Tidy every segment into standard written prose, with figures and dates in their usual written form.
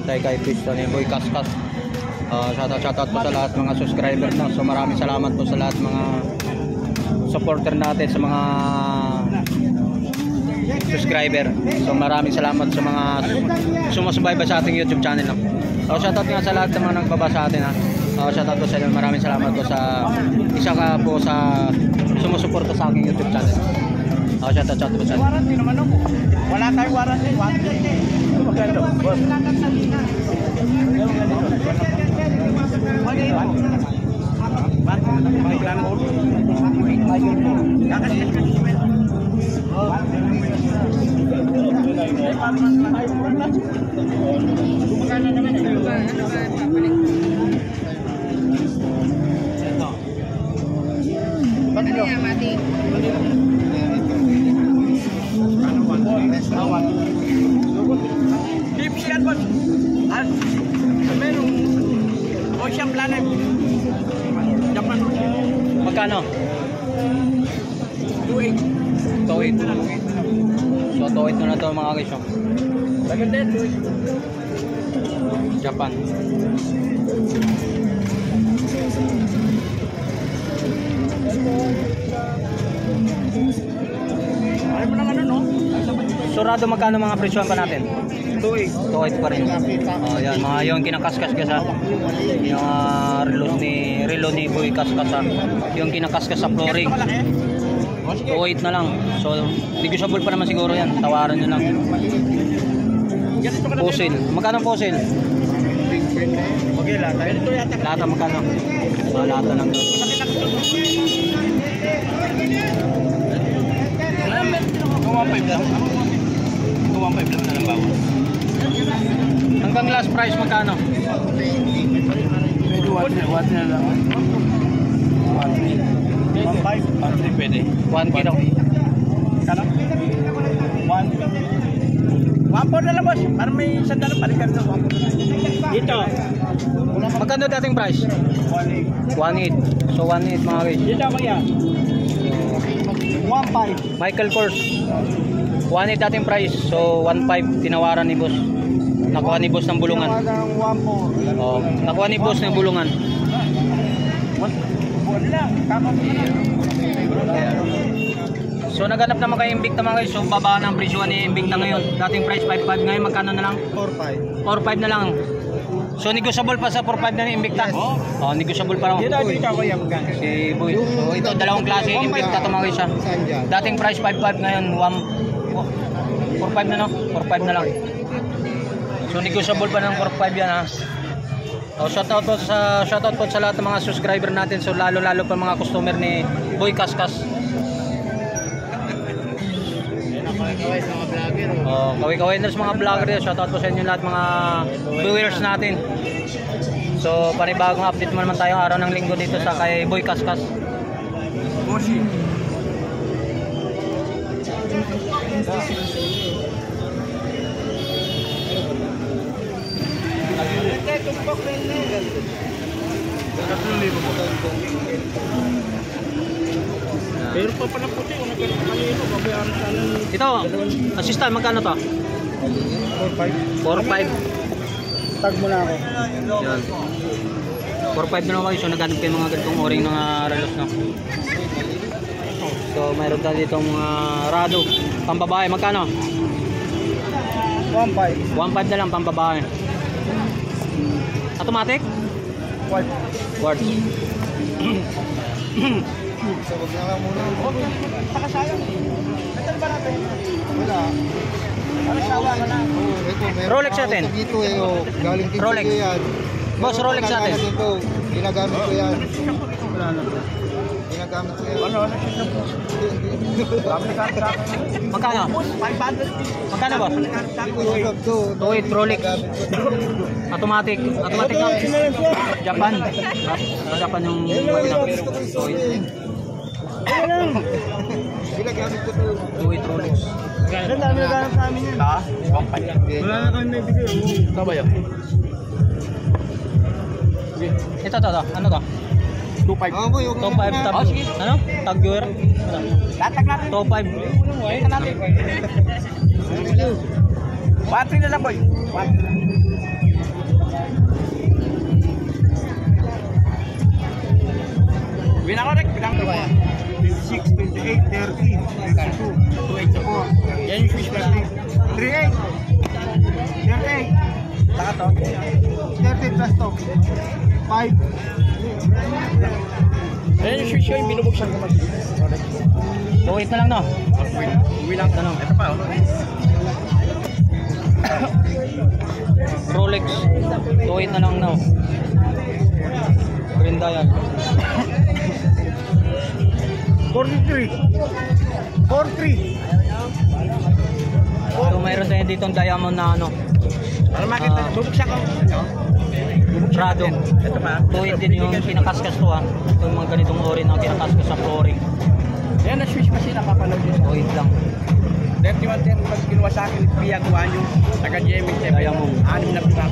tayo kay Pisto ni Boy Kaskas. Shoutout po sa lahat mga subscriber no. So maraming salamat po sa lahat mga supporter natin, sa mga subscriber. So maraming salamat sa mga sumusubaybay sa ating YouTube channel no. Shoutout nga sa lahat ng mga nagbaba sa atin ha. Shoutout po sa inyo. Maraming salamat po sa isa ka po sa sumusuporta sa aking YouTube channel. Shoutout po sa inyo. Warranty naman ako. Wala tayong warranty. Maganda. Lipsian bos. Merong Ocean Planet. Japan. Magkano? 2.8. 2.8. So 2.8 na to mga guys. Maganda yan. Japan. Ay mo lang ano no? Surado magkano mga presyon pa natin? 2.8. 2.8 pa rin. Yan mga yung kinakaskas sa yung relo ni Boy Kaskas ha. Yung kinakaskas sa flooring. 2.8 na lang. So negotiable pa naman siguro yan. Tawaran nyo lang. Fossil. Magkano fossil? Okay, lata. Ito yata. Lata magkano? So lata lang doon. Hanggang last price magkano? Medyo what na lang. 1.5 pwede. 1 kilo. Kano? 1.4 na lang boss. Parang may sandalo palikan na. Dito. Magkano dating price? 1.8. So 1.8 mga guys. Dito kaya. 1.5. Michael Kors. 1.8 dating price. So 1.5 tinawaran ni boss. Nakuha ni boss ng bulungan. Oh, nakuha ni boss ng bulungan. So naganap naman kayo Invicta mga guys. So baba ng presyo ni Invicta ngayon. Dating price 5.5 ngayon magkano na lang? 4.5. 4.5 na lang. So negotiable pa sa 4.5 na ni Invicta. Oh, negotiable pa raw. Dito kaya magkano? Si Boy. So ito dalawang klase Invicta to mga guys ha. Dating price 5.5 ngayon 4.5 na no? 4.5 na lang. So negotiable pa ng 4.5 yan ha. So shoutout po sa lahat ng mga subscriber natin. So lalo pa mga customer ni Boy Kaskas. Kaway-kaway na sa mga vlogger. Shoutout po sa inyo lahat mga viewers natin. So panibagong update naman tayo araw ng linggo dito sa kay Boy Kaskas. Boshi. Pero pa pala puti kung nagkakakalino, babayaran sana. Ito, assistant, magkano to? 4.5. Tag mo na ako. Yan. 4.5 na lang kayo. So naghanap kayo mga ganitong o-ring ng relos no? So mayroon tayo dito mga rado pambabae. Magkano? 1.5. 1.5 na lang pambabae. Automatic? Quartz. Sabog na lang muna. Saka sayang. Metal ba natin? Wala. Ano sawa ka na? Rolex natin. Dito eh, galing dito Rolex. yan. Boss, Rolex natin. Ginagamit ko yan. Ginagamit ko yan. Ano siya po? Magkano? 500. Magkano ba? 2.8 Rolex. Automatic na. Japan. Japan yung Ginagamit ko to. 2.8 Rolex. Ang dami naganap sa amin yan. Ha? Wala na kami may bigay. Ito ba yun? Ito. Ano to? 2.5. 2.5 tab. Ano? Tagger. Latag natin. 2.5. Latag natin. Battery na lang boy. Yan yung Swiss plastic. 3.8. 38. Saka to? 30 plus to. 5. Yan yung Swiss ko yung binubuksan ko mas. Tuwit na lang, no? Uwi lang. Ano? Ito pa, oh. Rolex. Tuwit na lang, no? Grinda yan. 43. 43. So mayroon tayo ditong diamond na ano, Para makita, bubuksan ko. Prado. Ito pa. Tuwid din yung kinakaskas to ha. Ito yung mga ganitong ori na kinakaskas sa flooring. Yan na Swiss machine napapanood yun. Tuwid lang. 3110 pag kinuha sa akin, Pia kuhaan yung taga-GMX. Diamond. 6 na pinap.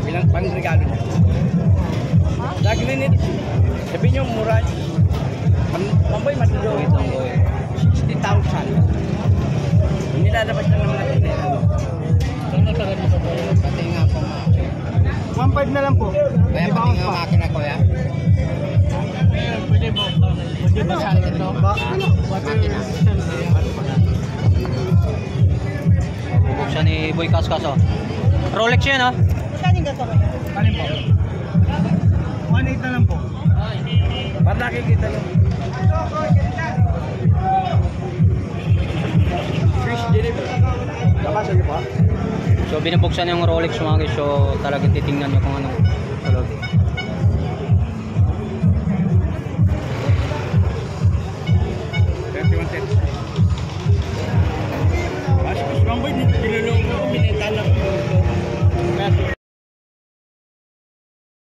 Ilang pang regalo niya. Lagi rin ito. Sabi niyo, mura. Mamboy, matuloy. Tuwid lang, tuwid. 60,000. Nilalabas lang naman natin eh. Pati nga po. 1.5 na lang po. Kaya pati nga makina ko ya. Pwede ba sa akin ito? Makina. Bubuksan ni Boy Kaskas oh. Rolex yan ha. Kanin po? 1.8 na lang po. Para nakikita lang. Swiss delivery. Labas niyo po. So binubuksan yung Rolex mga guys. So talagang titingnan nyo kung anong sa loob. Mas mamboy, binulong ko, binenta lang po.